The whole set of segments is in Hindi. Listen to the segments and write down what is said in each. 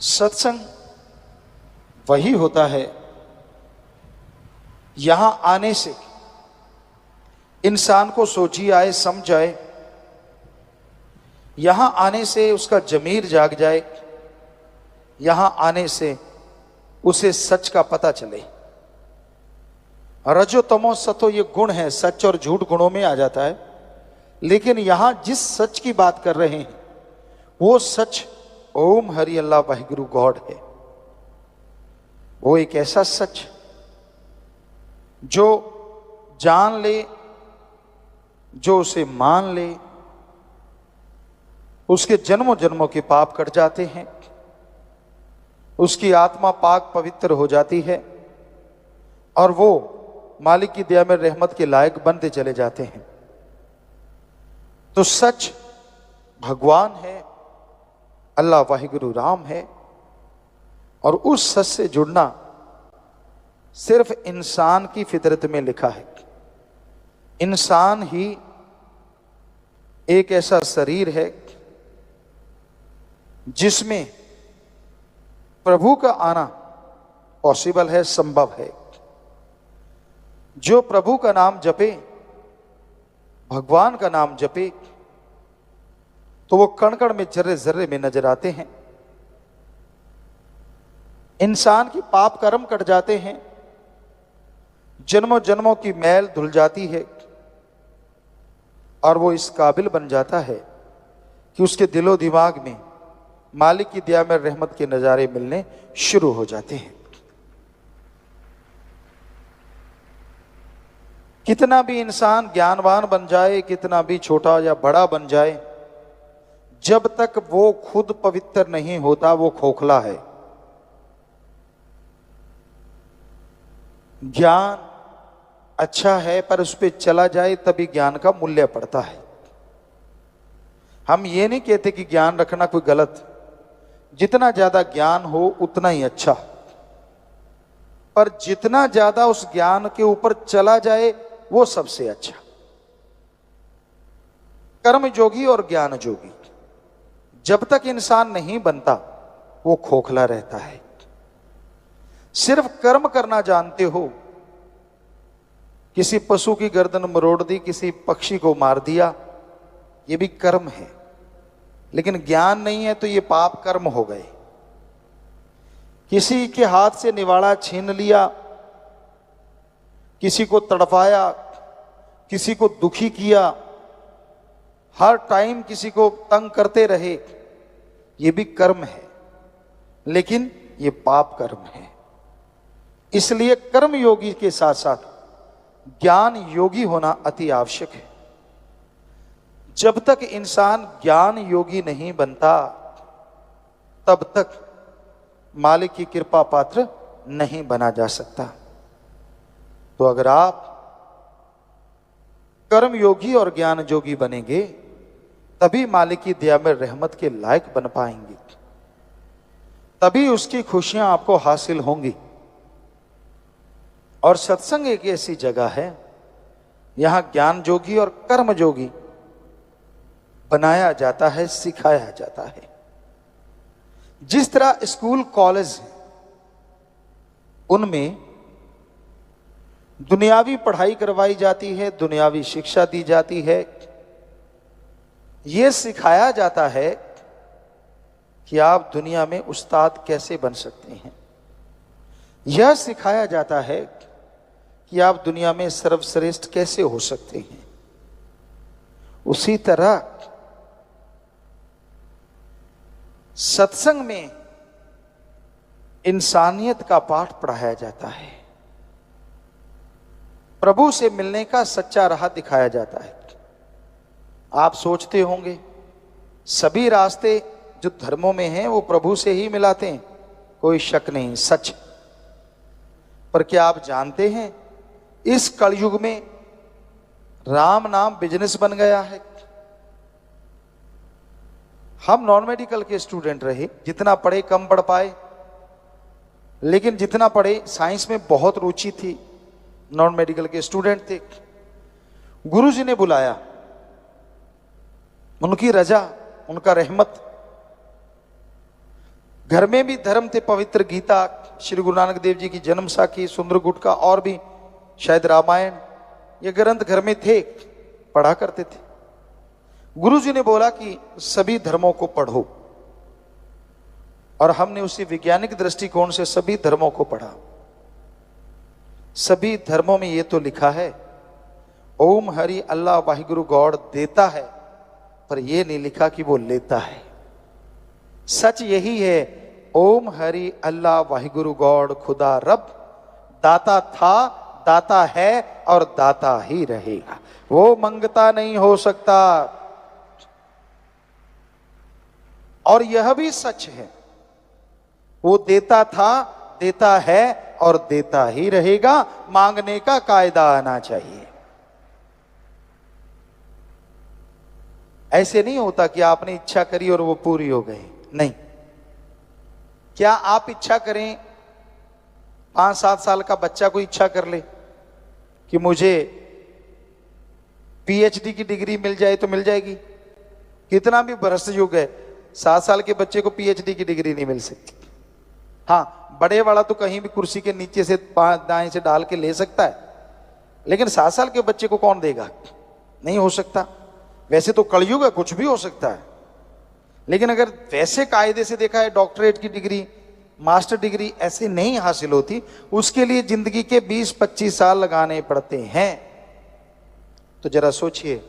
सत्संग वही होता है यहां आने से इंसान को सोची आए, समझ आए, यहां आने से उसका जमीर जाग जाए, यहां आने से उसे सच का पता चले। रजो तमो सतो ये गुण है, सच और झूठ गुणों में आ जाता है। लेकिन यहां जिस सच की बात कर रहे हैं वो सच ओम हरि अल्लाह वाहिगुरु गॉड है। वो एक ऐसा सच जो जान ले, जो उसे मान ले, उसके जन्मों जन्मों के पाप कट जाते हैं, उसकी आत्मा पाक पवित्र हो जाती है और वो मालिक की दया में रहमत के लायक बनते चले जाते हैं। तो सच भगवान है, अल्लाह वाहिगुरु राम है। और उस सच से जुड़ना सिर्फ इंसान की फितरत में लिखा है। इंसान ही एक ऐसा शरीर है जिसमें प्रभु का आना पॉसिबल है, संभव है। जो प्रभु का नाम जपे, भगवान का नाम जपे, तो वो कण कण में, जर्रे जर्रे में नजर आते हैं। इंसान की पाप कर्म कट जाते हैं, जन्मों जन्मों की मैल धुल जाती है और वो इस काबिल बन जाता है कि उसके दिलो दिमाग में मालिक की दया में रहमत के नजारे मिलने शुरू हो जाते हैं। कितना भी इंसान ज्ञानवान बन जाए, कितना भी छोटा या बड़ा बन जाए, जब तक वो खुद पवित्र नहीं होता वो खोखला है। ज्ञान अच्छा है पर उस पर चला जाए तभी ज्ञान का मूल्य पड़ता है। हम ये नहीं कहते कि ज्ञान रखना कोई गलत, जितना ज्यादा ज्ञान हो उतना ही अच्छा, पर जितना ज्यादा उस ज्ञान के ऊपर चला जाए वो सबसे अच्छा। कर्म जोगी और ज्ञान जोगी जब तक इंसान नहीं बनता वो खोखला रहता है। सिर्फ कर्म करना जानते हो, किसी पशु की गर्दन मरोड़ दी, किसी पक्षी को मार दिया, ये भी कर्म है। लेकिन ज्ञान नहीं है तो ये पाप कर्म हो गए। किसी के हाथ से निवाड़ा छीन लिया, किसी को तड़पाया, किसी को दुखी किया, हर टाइम किसी को तंग करते रहे, ये भी कर्म है, लेकिन ये पाप कर्म है। इसलिए कर्म योगी के साथ साथ ज्ञान योगी होना अति आवश्यक है। जब तक इंसान ज्ञान योगी नहीं बनता तब तक मालिक की कृपा पात्र नहीं बना जा सकता। तो अगर आप कर्म योगी और ज्ञान योगी बनेंगे तभी मालिक की दया में रहमत के लायक बन पाएंगे, तभी उसकी खुशियां आपको हासिल होंगी। और सत्संग एक ऐसी जगह है यहां ज्ञान जोगी और कर्म जोगी बनाया जाता है, सिखाया जाता है। जिस तरह स्कूल कॉलेज उनमें दुनियावी पढ़ाई करवाई जाती है, दुनियावी शिक्षा दी जाती है, यह सिखाया जाता है कि आप दुनिया में उस्ताद कैसे बन सकते हैं। यह सिखाया जाता है कि आप दुनिया में सर्वश्रेष्ठ कैसे हो सकते हैं। उसी तरह सत्संग में इंसानियत का पाठ पढ़ाया जाता है, प्रभु से मिलने का सच्चा राह दिखाया जाता है। आप सोचते होंगे सभी रास्ते जो धर्मों में हैं वो प्रभु से ही मिलाते हैं, कोई शक नहीं, सच। पर क्या आप जानते हैं इस कलयुग में राम नाम बिजनेस बन गया है। हम नॉन मेडिकल के स्टूडेंट रहे, जितना पढ़े कम पढ़ पाए, लेकिन जितना पढ़े साइंस में बहुत रुचि थी। नॉन मेडिकल के स्टूडेंट थे, गुरुजी ने बुलाया, उनकी रजा, उनका रहमत, घर में भी धर्म थे, पवित्र गीता, श्री गुरु नानक देव जी की जन्म साखी, सुंदर गुटका और भी शायद रामायण, ये ग्रंथ घर में थे, पढ़ा करते थे। गुरु जी ने बोला कि सभी धर्मों को पढ़ो, और हमने उसी वैज्ञानिक दृष्टिकोण से सभी धर्मों को पढ़ा। सभी धर्मों में ये तो लिखा है ओम हरि अल्लाह वाहिगुरु गॉड देता है, पर यह नहीं लिखा कि वो लेता है। सच यही है, ओम हरि अल्लाह वाहिगुरु गॉड खुदा रब दाता था, दाता है और दाता ही रहेगा, वो मंगता नहीं हो सकता। और यह भी सच है, वो देता था, देता है और देता ही रहेगा, मांगने का कायदा आना चाहिए। ऐसे नहीं होता कि आपने इच्छा करी और वो पूरी हो गई, नहीं। क्या आप इच्छा करें, 5-7 साल का बच्चा कोई इच्छा कर ले कि मुझे पीएचडी की डिग्री मिल जाए तो मिल जाएगी? कितना भी भ्रष्ट युग है, 7 साल के बच्चे को पीएचडी की डिग्री नहीं मिल सकती। हाँ, बड़े वाला तो कहीं भी कुर्सी के नीचे से दाएं से डाल के ले सकता है, लेकिन 7 साल के बच्चे को कौन देगा? नहीं हो सकता। वैसे तो कलयुग है, कुछ भी हो सकता है, लेकिन अगर वैसे कायदे से देखा है, डॉक्टरेट की डिग्री, मास्टर डिग्री ऐसे नहीं हासिल होती, उसके लिए जिंदगी के 20-25 साल लगाने पड़ते हैं। तो जरा सोचिए,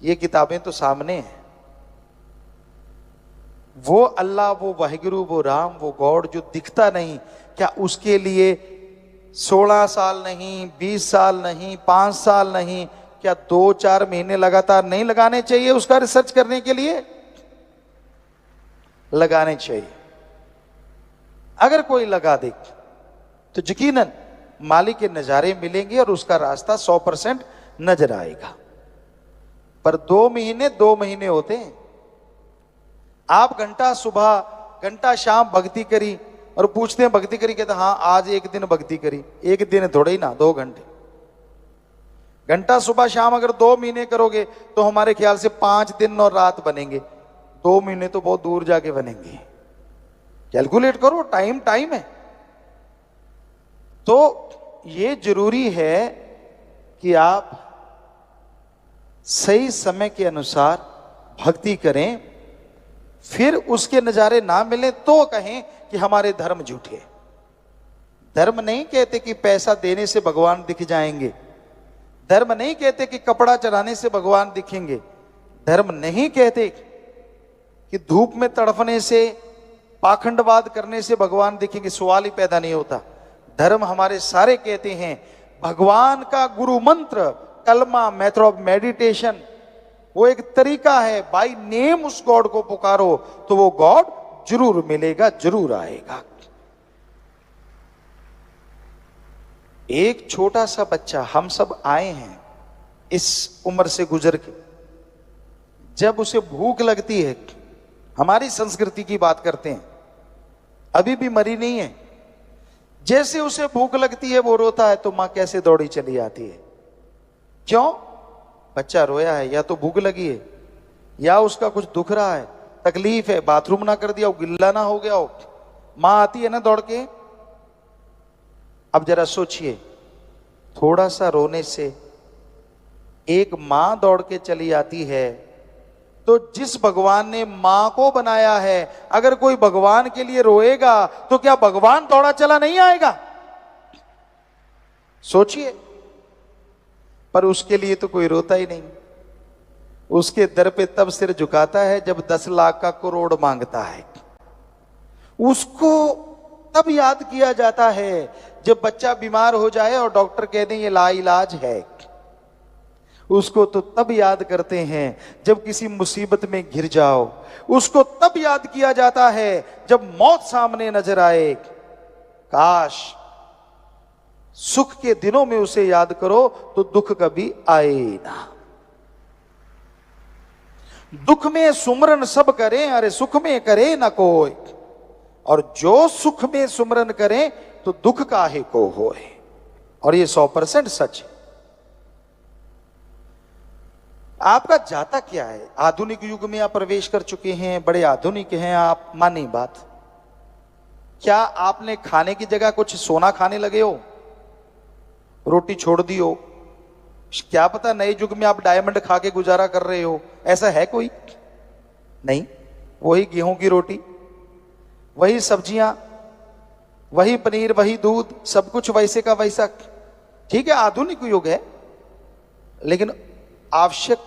ये किताबें तो सामने हैं, वो अल्लाह, वो वाहिगुरु, वो राम, वो गॉड जो दिखता नहीं, क्या उसके लिए 16 साल नहीं, 20 साल नहीं, 5 साल नहीं, क्या 2-4 महीने लगातार नहीं लगाने चाहिए उसका रिसर्च करने के लिए? लगाने चाहिए। अगर कोई लगा दे तो यकीनन मालिक के नजारे मिलेंगे और उसका रास्ता 100% नजर आएगा। पर 2 महीने होते हैं। आप घंटा सुबह घंटा शाम भक्ति करी और पूछते हैं भक्ति करी, कहते हाँ आज एक दिन भक्ति करी। एक दिन थोड़े ही ना, 2 घंटे। घंटा सुबह शाम अगर 2 महीने करोगे तो हमारे ख्याल से 5 दिन और रात बनेंगे। 2 महीने तो बहुत दूर जाके बनेंगे। कैलकुलेट करो, टाइम है। तो ये जरूरी है कि आप सही समय के अनुसार भक्ति करें, फिर उसके नजारे ना मिले तो कहें कि हमारे धर्म झूठे। धर्म नहीं कहते कि पैसा देने से भगवान दिख जाएंगे। धर्म नहीं कहते कि कपड़ा चढ़ाने से भगवान दिखेंगे। धर्म नहीं कहते कि धूप में तड़फने से, पाखंडवाद करने से भगवान दिखेंगे। सवाल ही पैदा नहीं होता। धर्म हमारे सारे कहते हैं भगवान का गुरु मंत्र, कलमा, मेथड ऑफ मेडिटेशन, वो एक तरीका है। बाय नेम उस गॉड को पुकारो तो वो गॉड जरूर मिलेगा, जरूर आएगा। एक छोटा सा बच्चा, हम सब आए हैं इस उम्र से गुजर के, जब उसे भूख लगती है, हमारी संस्कृति की बात करते हैं, अभी भी मरी नहीं है, जैसे उसे भूख लगती है वो रोता है तो मां कैसे दौड़ी चली आती है। क्यों? बच्चा रोया है, या तो भूख लगी है या उसका कुछ दुख रहा है, तकलीफ है, बाथरूम ना कर दिया हो, गिल्ला ना हो गया हो, मां आती है ना दौड़ के। अब जरा सोचिए, थोड़ा सा रोने से एक मां दौड़ के चली आती है, तो जिस भगवान ने मां को बनाया है, अगर कोई भगवान के लिए रोएगा तो क्या भगवान दौड़ा चला नहीं आएगा? सोचिए। पर उसके लिए तो कोई रोता ही नहीं। उसके दर पे तब सिर झुकाता है जब 10 लाख का करोड़ मांगता है। उसको तब याद किया जाता है जब बच्चा बीमार हो जाए और डॉक्टर कह दें ये लाइलाज है। उसको तो तब याद करते हैं जब किसी मुसीबत में घिर जाओ। उसको तब याद किया जाता है जब मौत सामने नजर आए। काश सुख के दिनों में उसे याद करो तो दुख कभी आए ना। दुख में सुमरन सब करें, अरे सुख में करे ना कोई, और जो सुख में सुमरन करें तो दुख काहे को होए। और ये 100% सच है। आपका जाता क्या है? आधुनिक युग में आप प्रवेश कर चुके हैं, बड़े आधुनिक हैं आप, मानी बात। क्या आपने खाने की जगह कुछ सोना खाने लगे हो? रोटी छोड़ दी हो? क्या पता नए युग में आप डायमंड खा के गुजारा कर रहे हो? ऐसा है कोई? नहीं। वही गेहूं की रोटी, वही सब्जियां, वही पनीर, वही दूध, सब कुछ वैसे का वैसा। ठीक है, आधुनिक युग है, लेकिन आवश्यक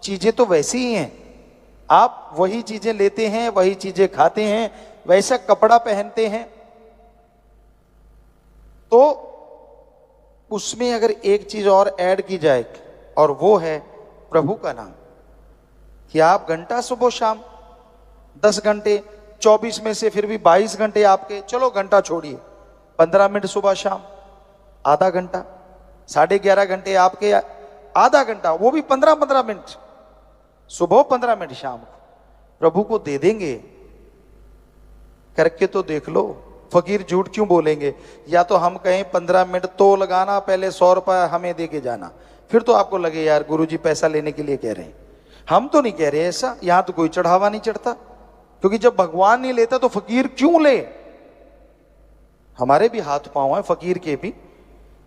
चीजें तो वैसी ही हैं। आप वही चीजें लेते हैं, वही चीजें खाते हैं, वैसा कपड़ा पहनते हैं। तो उसमें अगर एक चीज और ऐड की जाए, और वो है प्रभु का नाम, कि आप घंटा सुबह शाम 10 घंटे, 24 में से फिर भी 22 घंटे आपके, चलो घंटा छोड़िए, 15 मिनट सुबह शाम, आधा घंटा, 11.5 घंटे आपके, आधा घंटा, वो भी 15-15 मिनट सुबह, 15 मिनट शाम को प्रभु को दे देंगे। करके तो देख लो, फकीर झूठ क्यों बोलेंगे? या तो हम कहें 15 मिनट तो लगाना, पहले 100 रुपया हमें दे के जाना, फिर तो आपको लगे यार गुरुजी पैसा लेने के लिए कह रहे हैं। हम तो नहीं कह रहे ऐसा, यहां तो कोई चढ़ावा नहीं चढ़ता, क्योंकि जब भगवान नहीं लेता तो फकीर क्यों ले? हमारे भी हाथ पांव हैं फकीर के भी।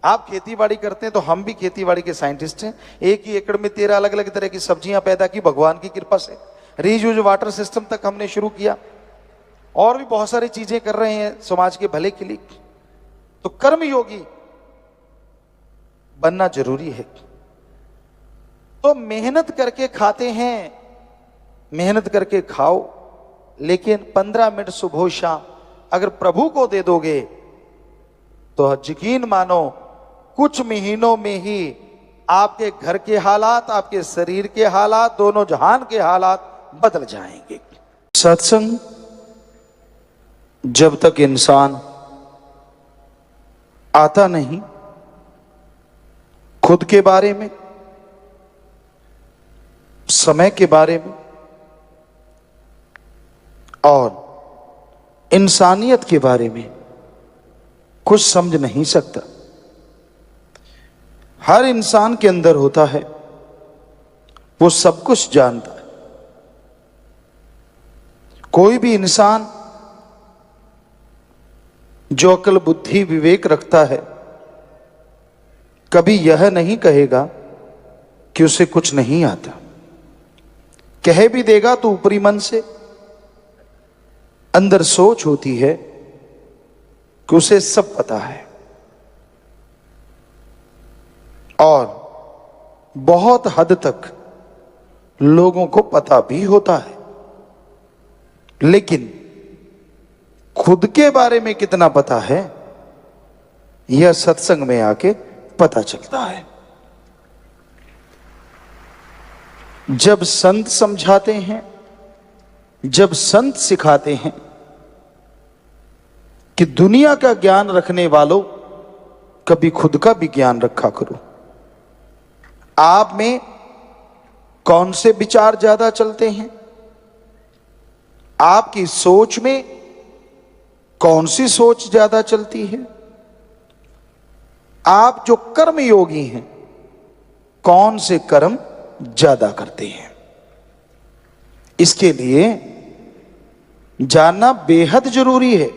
आप खेती बाड़ी करते हैं तो हम भी खेती बाड़ी के साइंटिस्ट हैं। एक ही एकड़ में 13 अलग अलग तरह की सब्जियां पैदा की भगवान की कृपा से। रीयूज वाटर सिस्टम तक हमने शुरू किया, और भी बहुत सारी चीजें कर रहे हैं समाज के भले के लिए। तो कर्म योगी बनना जरूरी है। तो मेहनत करके खाते हैं, मेहनत करके खाओ, लेकिन 15 मिनट सुबह शाम अगर प्रभु को दे दोगे तो यकीन मानो कुछ महीनों में ही आपके घर के हालात, आपके शरीर के हालात, दोनों जहान के हालात बदल जाएंगे। सत्संग जब तक इंसान आता नहीं खुद के बारे में, समय के बारे में और इंसानियत के बारे में कुछ समझ नहीं सकता। हर इंसान के अंदर होता है, वो सब कुछ जानता है। कोई भी इंसान जो अक्ल बुद्धि विवेक रखता है कभी यह नहीं कहेगा कि उसे कुछ नहीं आता। कह भी देगा तो ऊपरी मन से, अंदर सोच होती है कि उसे सब पता है। और बहुत हद तक लोगों को पता भी होता है, लेकिन खुद के बारे में कितना पता है यह सत्संग में आके पता चलता है। जब संत समझाते हैं, जब संत सिखाते हैं कि दुनिया का ज्ञान रखने वालों कभी खुद का भी ज्ञान रखा करो। आप में कौन से विचार ज्यादा चलते हैं? आपकी सोच में कौन सी सोच ज्यादा चलती है? आप जो कर्म योगी हैं कौन से कर्म ज्यादा करते हैं? इसके लिए जानना बेहद जरूरी है।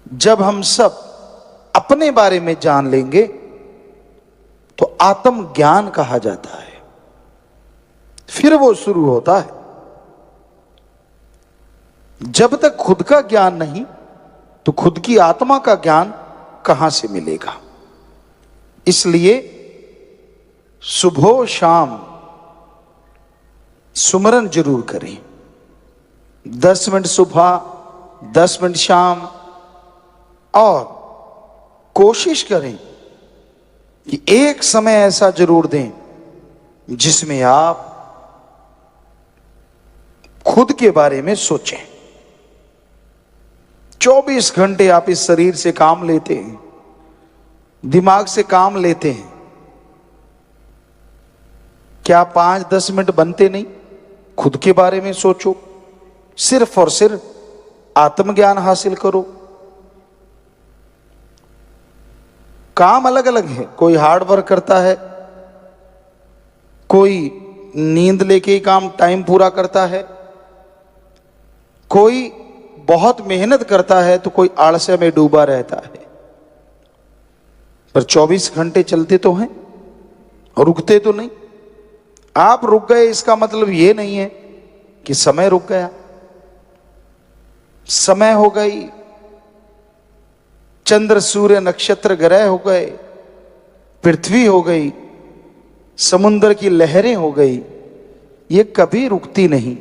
जब हम सब अपने बारे में जान लेंगे तो आत्म ज्ञान कहा जाता है, फिर वो शुरू होता है। जब तक खुद का ज्ञान नहीं तो खुद की आत्मा का ज्ञान कहां से मिलेगा? इसलिए सुबह शाम सुमरन जरूर करें। 10 मिनट सुबह, 10 मिनट शाम, और कोशिश करें कि एक समय ऐसा जरूर दें जिसमें आप खुद के बारे में सोचें। 24 घंटे आप इस शरीर से काम लेते हैं, दिमाग से काम लेते हैं, क्या 5-10 मिनट बनते नहीं? खुद के बारे में सोचो, सिर्फ और सिर्फ आत्मज्ञान हासिल करो। काम अलग अलग है, कोई हार्ड वर्क करता है, कोई नींद लेके ही काम टाइम पूरा करता है, कोई बहुत मेहनत करता है तो कोई आलस्य में डूबा रहता है, पर 24 घंटे चलते तो हैं और रुकते तो नहीं। आप रुक गए इसका मतलब ये नहीं है कि समय रुक गया। समय हो गई, चंद्र सूर्य नक्षत्र ग्रह हो गए, पृथ्वी हो गई, समुद्र की लहरें हो गई, ये कभी रुकती नहीं।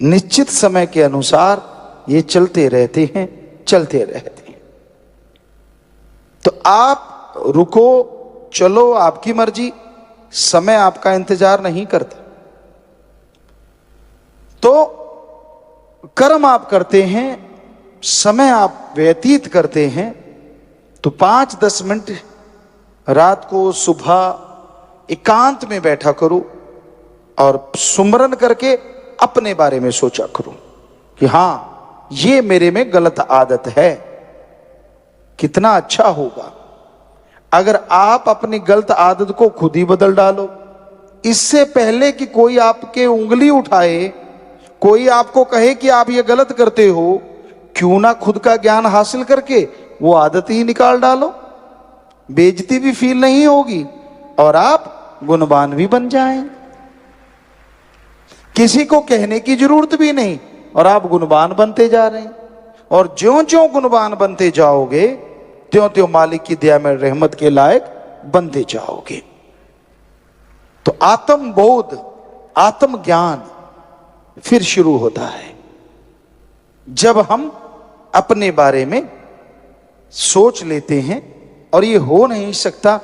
निश्चित समय के अनुसार ये चलते रहते हैं, चलते रहते हैं। तो आप रुको, चलो, आपकी मर्जी, समय आपका इंतजार नहीं करता। तो कर्म आप करते हैं, समय आप व्यतीत करते हैं, तो 5-10 मिनट रात को, सुबह एकांत में बैठा करो और सुमरन करके अपने बारे में सोचा करो कि हां, ये मेरे में गलत आदत है। कितना अच्छा होगा अगर आप अपनी गलत आदत को खुद ही बदल डालो, इससे पहले कि कोई आपके उंगली उठाए, कोई आपको कहे कि आप ये गलत करते हो। क्यों ना खुद का ज्ञान हासिल करके वो आदत ही निकाल डालो, बेइज्जती भी फील नहीं होगी और आप गुणवान भी बन जाएं। किसी को कहने की जरूरत भी नहीं और आप गुणवान बनते जा रहे हैं। और ज्यों-ज्यों गुणवान बनते जाओगे, त्यों-त्यों मालिक की दया में रहमत के लायक बनते जाओगे। तो आत्म बोध, आत्म ज्ञान फिर शुरू होता है जब हम अपने बारे में सोच लेते हैं। और ये हो नहीं सकता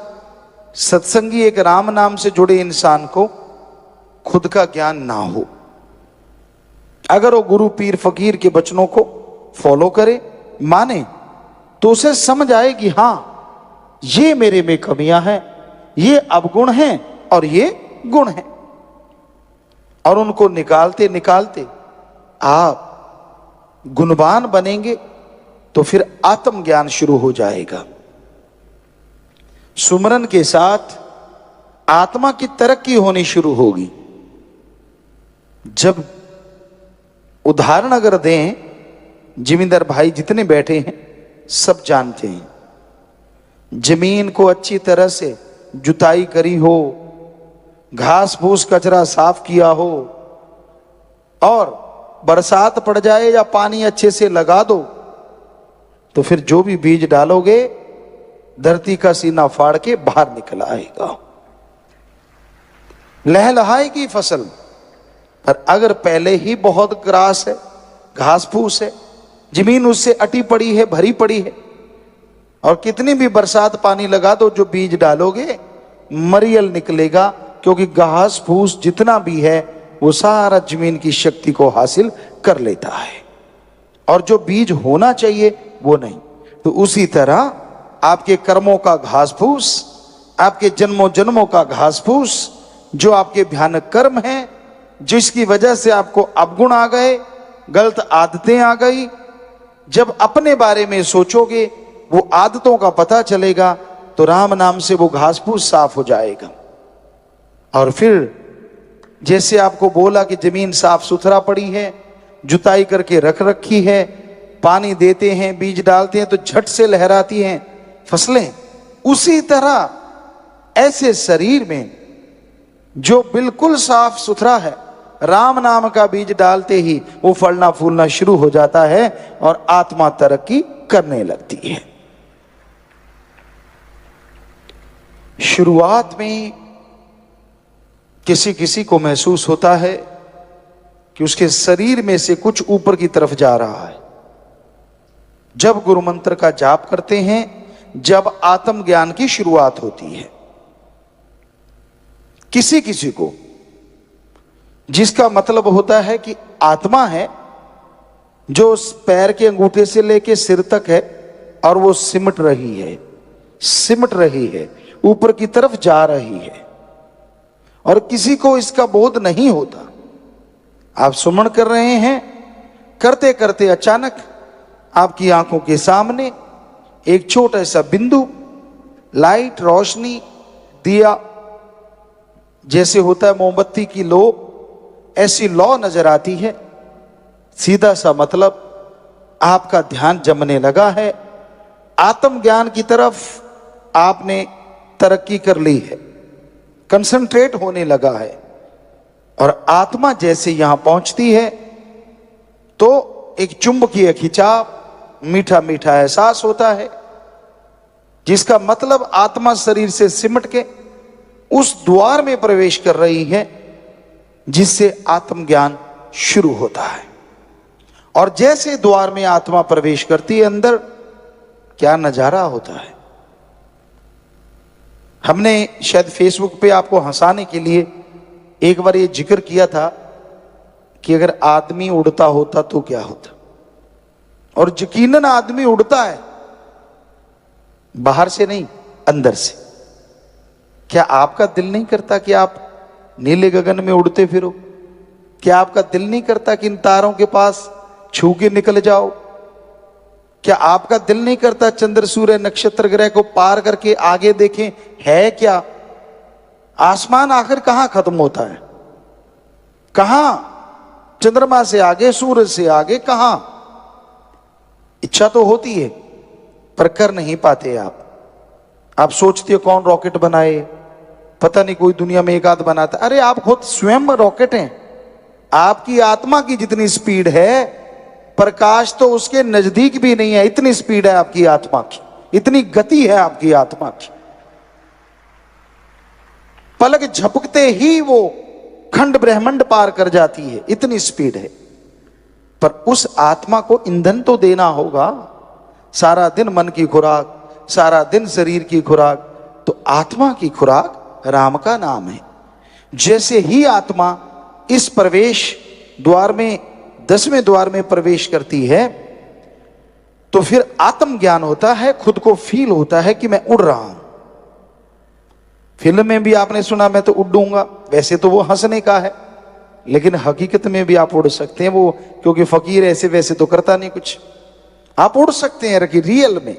सत्संगी एक राम नाम से जुड़े इंसान को खुद का ज्ञान ना हो। अगर वो गुरु पीर फकीर के वचनों को फॉलो करे, माने, तो उसे समझ आएगी हां, ये मेरे में कमियां हैं, ये अवगुण हैं और ये गुण हैं। और उनको निकालते निकालते आप गुणवान बनेंगे तो फिर आत्मज्ञान शुरू हो जाएगा। सुमरन के साथ आत्मा की तरक्की होनी शुरू होगी। जब उदाहरण अगर दें, जिमींदार भाई जितने बैठे हैं सब जानते हैं, जमीन को अच्छी तरह से जुताई करी हो, घास फूस कचरा साफ किया हो और बरसात पड़ जाए या पानी अच्छे से लगा दो, तो फिर जो भी बीज डालोगे धरती का सीना फाड़ के बाहर निकल आएगा, लहलहाएगी फसल। पर अगर पहले ही बहुत ग्रास है, घास फूस है, जमीन उससे अटी पड़ी है, भरी पड़ी है, और कितनी भी बरसात पानी लगा दो, जो बीज डालोगे मरियल निकलेगा, क्योंकि घास फूस जितना भी है वो सारा जमीन की शक्ति को हासिल कर लेता है और जो बीज होना चाहिए वो नहीं। तो उसी तरह आपके कर्मों का घास फूस, आपके जन्मों जन्मों का घास फूस, जो आपके भयानक कर्म हैं, जिसकी वजह से आपको अवगुण आ गए, गलत आदतें आ गई, जब अपने बारे में सोचोगे, वो आदतों का पता चलेगा, तो राम नाम से वो घास फूस साफ हो जाएगा। और फिर जैसे आपको बोला कि जमीन साफ सुथरा पड़ी है, जुताई करके रख रखी है, पानी देते हैं, बीज डालते हैं तो झट से लहराती हैं फसलें, उसी तरह ऐसे शरीर में जो बिल्कुल साफ सुथरा है, राम नाम का बीज डालते ही वो फलना फूलना शुरू हो जाता है और आत्मा तरक्की करने लगती है। शुरुआत में किसी किसी को महसूस होता है कि उसके शरीर में से कुछ ऊपर की तरफ जा रहा है। जब गुरु मंत्र का जाप करते हैं, जब आत्मज्ञान की शुरुआत होती है, किसी किसी को, जिसका मतलब होता है कि आत्मा है जो पैर के अंगूठे से लेके सिर तक है और वो सिमट रही है, ऊपर की तरफ जा रही है, और किसी को इसका बोध नहीं होता। आप सुमन कर रहे हैं, करते करते अचानक आपकी आंखों के सामने एक छोटा सा बिंदु, लाइट, रोशनी, दिया जैसे होता है मोमबत्ती की लो, ऐसी लौ नजर आती है। सीधा सा मतलब आपका ध्यान जमने लगा है, आत्मज्ञान की तरफ आपने तरक्की कर ली है, कंसंट्रेट होने लगा है। और आत्मा जैसे यहां पहुंचती है तो एक चुंबकीय खिंचाव, मीठा मीठा एहसास होता है, जिसका मतलब आत्मा शरीर से सिमट के उस द्वार में प्रवेश कर रही है जिससे आत्मज्ञान शुरू होता है। और जैसे द्वार में आत्मा प्रवेश करती है अंदर, क्या नजारा होता है। हमने शायद फेसबुक पे आपको हंसाने के लिए एक बार ये जिक्र किया था कि अगर आदमी उड़ता होता तो क्या होता, और यकीनन आदमी उड़ता है, बाहर से नहीं अंदर से। क्या आपका दिल नहीं करता कि आप नीले गगन में उड़ते फिरो? क्या आपका दिल नहीं करता कि इन तारों के पास छू के निकल जाओ? क्या आपका दिल नहीं करता चंद्र सूर्य नक्षत्र ग्रह को पार करके आगे देखें है क्या? आसमान आखिर कहां खत्म होता है? कहां? चंद्रमा से आगे, सूरज से आगे कहां? इच्छा तो होती है पर कर नहीं पाते आप सोचते हो कौन रॉकेट बनाए, पता नहीं कोई दुनिया में एक आध बनाता। अरे आप खुद स्वयं रॉकेट हैं। आपकी आत्मा की जितनी स्पीड है, प्रकाश तो उसके नजदीक भी नहीं है, इतनी स्पीड है आपकी आत्मा की, इतनी गति है आपकी आत्मा की। पलक झपकते ही वो खंड ब्रह्मांड पार कर जाती है, इतनी स्पीड है। पर उस आत्मा को ईंधन तो देना होगा। सारा दिन मन की खुराक, सारा दिन शरीर की खुराक, तो आत्मा की खुराक राम का नाम है। जैसे ही आत्मा इस प्रवेश द्वार में, 10वें द्वार में प्रवेश करती है, तो फिर आत्मज्ञान होता है, खुद को फील होता है कि मैं उड़ रहा हूं। फिल्म में भी आपने सुना मैं तो उड़ूंगा, वैसे तो वो हंसने का है, लेकिन हकीकत में भी आप उड़ सकते हैं। वो क्योंकि फकीर ऐसे वैसे तो करता नहीं कुछ, आप उड़ सकते हैं रियल में।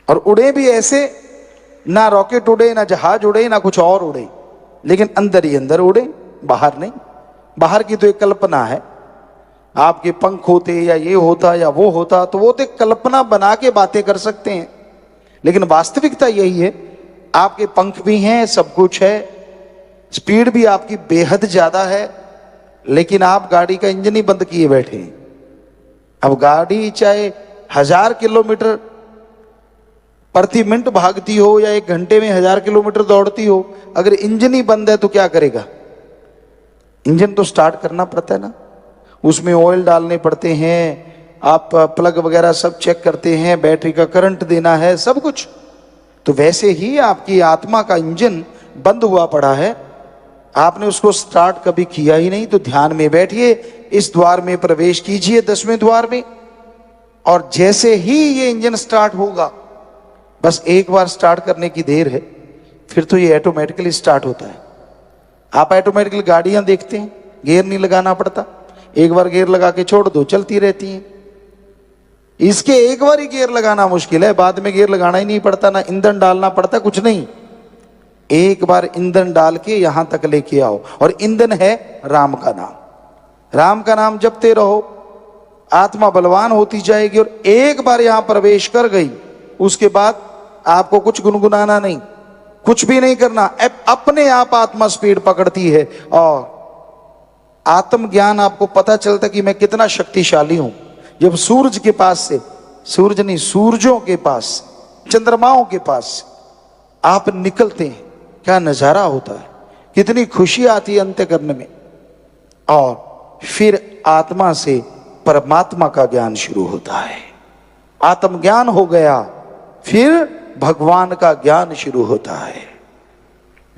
और उड़े भी ऐसे, ना रॉकेट उड़े, ना जहाज उड़े, ना कुछ और उड़े, लेकिन अंदर ही अंदर उड़े, बाहर नहीं। बाहर की तो एक कल्पना है, आपके पंख होते या ये होता या वो होता, तो वो तो एक कल्पना बना के बातें कर सकते हैं। लेकिन वास्तविकता यही है, आपके पंख भी हैं, सब कुछ है, स्पीड भी आपकी बेहद ज्यादा है, लेकिन आप गाड़ी का इंजन ही बंद किए बैठे हैं। अब गाड़ी चाहे 1000 किलोमीटर प्रति मिनट भागती हो या 1 घंटे में 1000 किलोमीटर दौड़ती हो, अगर इंजन ही बंद है तो क्या करेगा? इंजन तो स्टार्ट करना पड़ता है ना, उसमें ऑयल डालने पड़ते हैं, आप प्लग वगैरह सब चेक करते हैं, बैटरी का करंट देना है, सब कुछ। तो वैसे ही आपकी आत्मा का इंजन बंद हुआ पड़ा है, आपने उसको स्टार्ट कभी किया ही नहीं। तो ध्यान में बैठिए, इस द्वार में प्रवेश कीजिए, 10वें द्वार में, और जैसे ही ये इंजन स्टार्ट होगा, बस एक बार स्टार्ट करने की देर है, फिर तो ये ऑटोमेटिकली स्टार्ट होता है। आप ऑटोमेटिकली गाड़ियां देखते हैं, गियर नहीं लगाना पड़ता, एक बार गियर लगा के छोड़ दो, चलती रहती हैं। इसके एक बार ही गियर लगाना मुश्किल है, बाद में गियर लगाना ही नहीं पड़ता, ना ईंधन डालना पड़ता, कुछ नहीं। एक बार ईंधन डाल के यहां तक लेके आओ, और ईंधन है राम का नाम। राम का नाम जपते रहो, आत्मा बलवान होती जाएगी। और एक बार यहां प्रवेश कर गई, उसके बाद आपको कुछ गुनगुनाना नहीं, कुछ भी नहीं करना, अपने आप आत्मा स्पीड पकड़ती है। और आत्मज्ञान आपको पता चलता कि मैं कितना शक्तिशाली हूं जब सूरज के पास से, सूरज नहीं, सूरजों के पास से, चंद्रमाओं के पास से आप निकलते हैं। क्या नजारा होता है, कितनी खुशी आती है अंतःकरण में। और फिर आत्मा से परमात्मा का ज्ञान शुरू होता है। आत्मज्ञान हो गया, फिर भगवान का ज्ञान शुरू होता है।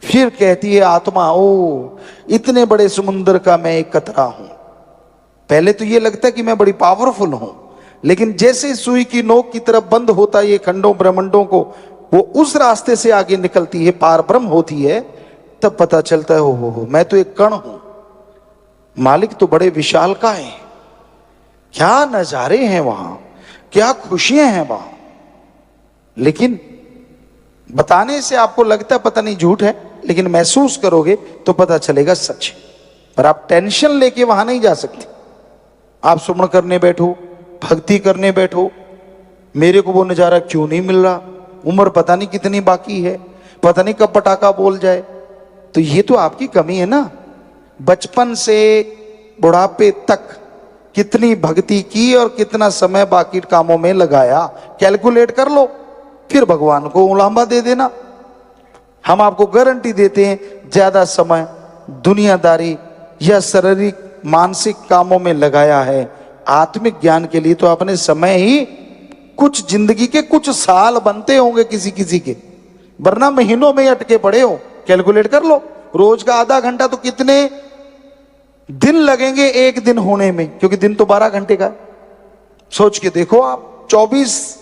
फिर कहती है आत्मा, ओ इतने बड़े समुद्र का मैं एक कतरा हूं। पहले तो ये लगता है कि मैं बड़ी पावरफुल हूं, लेकिन जैसे सुई की नोक की तरफ बंद होता है ये खंडों ब्रह्मंडों को, वो उस रास्ते से आगे निकलती है, पार ब्रह्म होती है, तब पता चलता है हो मैं तो एक कण हूं, मालिक तो बड़े विशाल का है। क्या नजारे हैं वहां, क्या खुशियां हैं वहां। लेकिन बताने से आपको लगता है पता नहीं झूठ है, लेकिन महसूस करोगे तो पता चलेगा सच है। पर आप टेंशन लेके वहां नहीं जा सकते। आप सुमन करने बैठो, भक्ति करने बैठो, मेरे को वो नजारा क्यों नहीं मिल रहा, उम्र पता नहीं कितनी बाकी है, पता नहीं कब पटाखा बोल जाए। तो ये तो आपकी कमी है ना। बचपन से बुढ़ापे तक कितनी भक्ति की और कितना समय बाकी कामों में लगाया, कैलकुलेट कर लो, फिर भगवान को उलांबा दे देना। हम आपको गारंटी देते हैं, ज्यादा समय दुनियादारी या शारीरिक मानसिक कामों में लगाया है, आत्मिक ज्ञान के लिए तो अपने समय ही कुछ जिंदगी के कुछ साल बनते होंगे किसी किसी के, वरना महीनों में अटके पड़े हो। कैलकुलेट कर लो, रोज का आधा घंटा तो कितने दिन लगेंगे एक दिन होने में, क्योंकि दिन तो 12 घंटे का है। सोच के देखो आप 24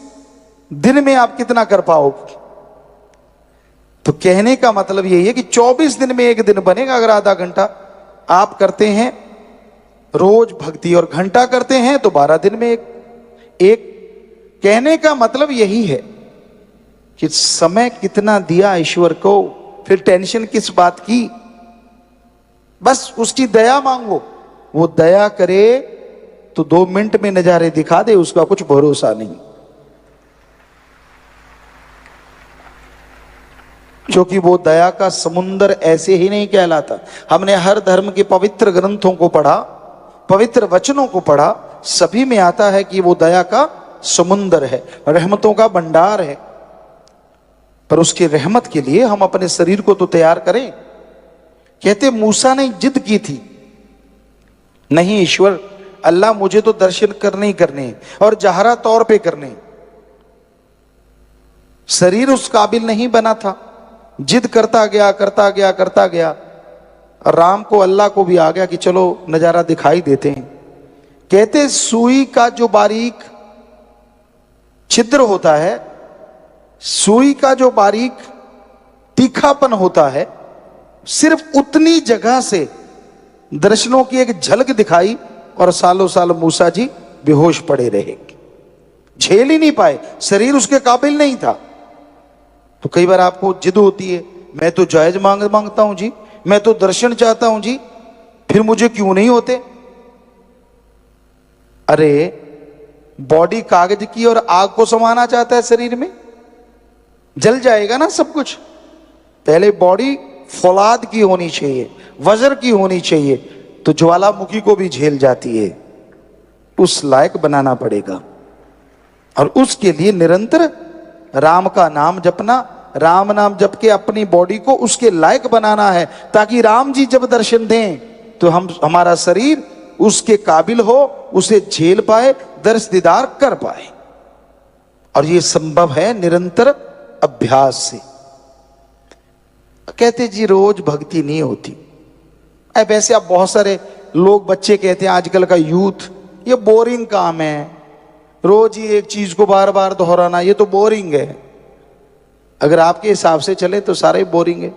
दिन में आप कितना कर पाओगे। तो कहने का मतलब यही है कि 24 दिन में एक दिन बनेगा अगर आधा घंटा आप करते हैं रोज भक्ति, और घंटा करते हैं तो 12 दिन में एक। कहने का मतलब यही है कि समय कितना दिया ईश्वर को, फिर टेंशन किस बात की। बस उसकी दया मांगो, वो दया करे तो 2 मिनट में नजारे दिखा दे, उसका कुछ भरोसा नहीं। क्योंकि वो दया का समुंदर ऐसे ही नहीं कहलाता। हमने हर धर्म के पवित्र ग्रंथों को पढ़ा, पवित्र वचनों को पढ़ा, सभी में आता है कि वो दया का समुंदर है, रहमतों का भंडार है। पर उसकी रहमत के लिए हम अपने शरीर को तो तैयार करें। कहते मूसा ने जिद की थी, नहीं ईश्वर अल्लाह मुझे तो दर्शन करने ही करने और जहरा तौर पे करने। शरीर उस काबिल नहीं बना था, जिद करता गया करता गया करता गया, और राम को अल्लाह को भी आ गया कि चलो नजारा दिखाई देते हैं। कहते सुई का जो बारीक छिद्र होता है, सुई का जो बारीक तीखापन होता है, सिर्फ उतनी जगह से दर्शनों की एक झलक दिखाई और सालों साल मूसा जी बेहोश पड़े रहे, झेल ही नहीं पाए, शरीर उसके काबिल नहीं था। तो कई बार आपको जिद होती है, मैं तो जायज मांगता हूं जी, मैं तो दर्शन चाहता हूं जी, फिर मुझे क्यों नहीं होते। अरे बॉडी कागज की और आग को समाना चाहता है शरीर में, जल जाएगा ना सब कुछ। पहले बॉडी फौलाद की होनी चाहिए, वज्र की होनी चाहिए, तो ज्वालामुखी को भी झेल जाती है, उस लायक बनाना पड़ेगा। और उसके लिए निरंतर राम का नाम जपना, राम नाम जप के अपनी बॉडी को उसके लायक बनाना है, ताकि राम जी जब दर्शन दें तो हमारा शरीर उसके काबिल हो, उसे झेल पाए, दर्श दीदार कर पाए। और ये संभव है निरंतर अभ्यास से। कहते जी रोज भक्ति नहीं होती। वैसे आप बहुत सारे लोग, बच्चे कहते हैं आजकल का यूथ, ये बोरिंग काम है, रोज ही एक चीज को बार बार दोहराना, ये तो बोरिंग है। अगर आपके हिसाब से चले तो सारे बोरिंग है।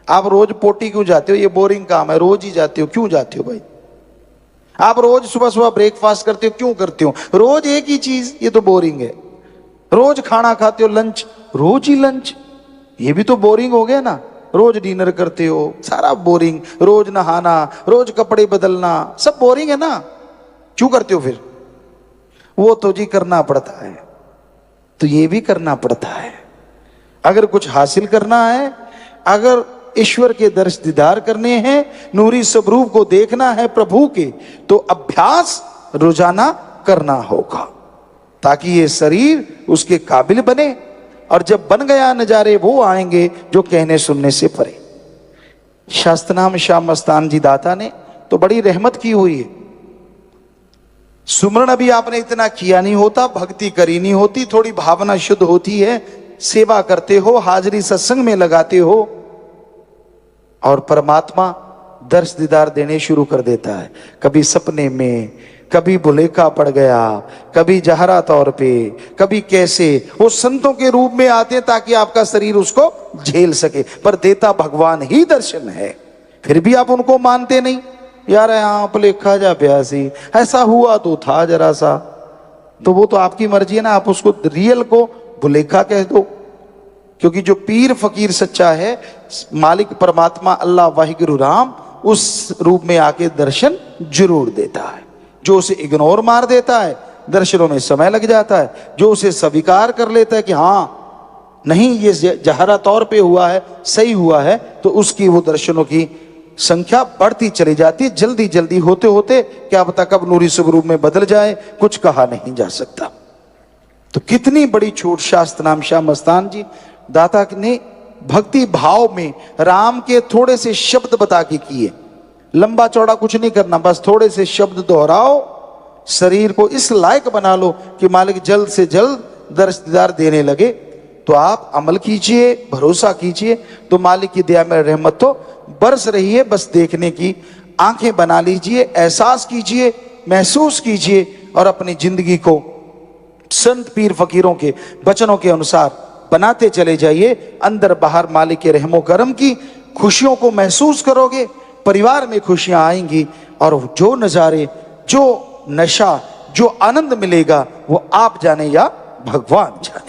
आप रोज पोटी क्यों जाते हो, ये बोरिंग काम है, रोज ही जाते हो, क्यों जाते हो भाई। आप रोज सुबह सुबह ब्रेकफास्ट करते हो, क्यों करते हो, रोज एक ही चीज, ये तो बोरिंग है। रोज खाना खाते हो, लंच, रोज ही लंच, ये भी तो बोरिंग हो गया ना। रोज डिनर करते हो, सारा बोरिंग। रोज नहाना, रोज कपड़े बदलना, सब बोरिंग है ना, क्यों करते हो फिर। वो तो जी करना पड़ता है, तो ये भी करना पड़ता है। अगर कुछ हासिल करना है, अगर ईश्वर के दर्श दीदार करने हैं, नूरी स्वरूप को देखना है प्रभु के, तो अभ्यास रोजाना करना होगा, ताकि ये शरीर उसके काबिल बने। और जब बन गया नजारे वो आएंगे जो कहने सुनने से परे। शास्त्रनाम श्याम मस्तान जी दाता ने तो बड़ी रहमत की हुई है। सुमरण अभी आपने इतना किया नहीं होता, भक्ति करी नहीं होती, थोड़ी भावना शुद्ध होती है, सेवा करते हो, हाजिरी सत्संग में लगाते हो, और परमात्मा दर्श दीदार देने शुरू कर देता है। कभी सपने में, कभी भुलेखा पड़ गया, कभी जहरा तौर पे, कभी कैसे, वो संतों के रूप में आते हैं ताकि आपका शरीर उसको झेल सके। पर देता भगवान ही दर्शन है, फिर भी आप उनको मानते नहीं। यार यहाँ भुलेखा जा प्यासी, ऐसा हुआ तो था जरा सा, तो वो तो आपकी मर्जी है ना, आप उसको रियल को भुलेखा कह दो। क्योंकि जो पीर फकीर सच्चा है, मालिक परमात्मा अल्लाह वाहिगुरु राम, उस रूप में आके दर्शन जरूर देता है। जो उसे इग्नोर मार देता है, दर्शनों में समय लग जाता है। जो उसे स्वीकार कर लेता है कि हाँ नहीं ये जहरा तौर पे हुआ है, सही हुआ है, तो उसकी वो दर्शनों की संख्या बढ़ती चली जाती है। जल्दी जल्दी होते होते क्या पता कब नूरी स्वरूप में बदल जाए, कुछ कहा नहीं जा सकता। तो कितनी बड़ी छूट शास्त्र नाम श्याम मस्तान जी दाता ने भक्ति भाव में राम के थोड़े से शब्द बता के किए। लंबा चौड़ा कुछ नहीं करना, बस थोड़े से शब्द दोहराओ, शरीर को इस लायक बना लो कि मालिक जल्द से जल्द दर्श दीदार देने लगे। तो आप अमल कीजिए, भरोसा कीजिए, तो मालिक की दया में रहमत तो बरस रही है। बस देखने की आंखें बना लीजिए, एहसास कीजिए, महसूस कीजिए और अपनी जिंदगी को संत पीर फकीरों के वचनों के अनुसार बनाते चले जाइए। अंदर बाहर मालिक के रहमो करम की खुशियों को महसूस करोगे, परिवार में खुशियां आएंगी और जो नजारे, जो नशा, जो आनंद मिलेगा वो आप जाने या भगवान जाने।